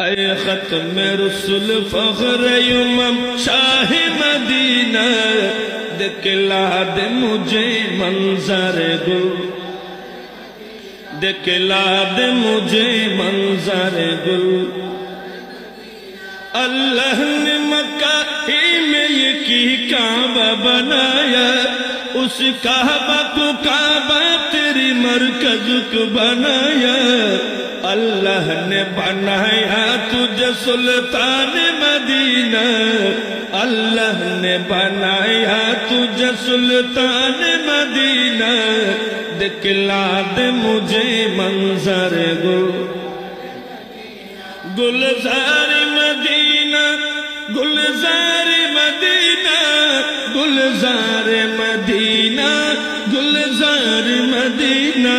اے ختم رسول فخر شاہ مدینہ دکھلا دے مجھے منظر گل، دکھلا دے مجھے منظر گل۔ اللہ نے مکہ ہی میں یہ کعبہ بنایا، اس کعبہ کو کعبہ تیری مرکز کو بنایا۔ اللہ نے بنایا تجھے سلطان مدینہ، اللہ نے بنایا تجھے سلطان مدینہ، دکھلا دے مجھے منظر گل، گلزار مدینہ، گلزار مدینہ، گلزار مدینہ، گلزار مدینہ۔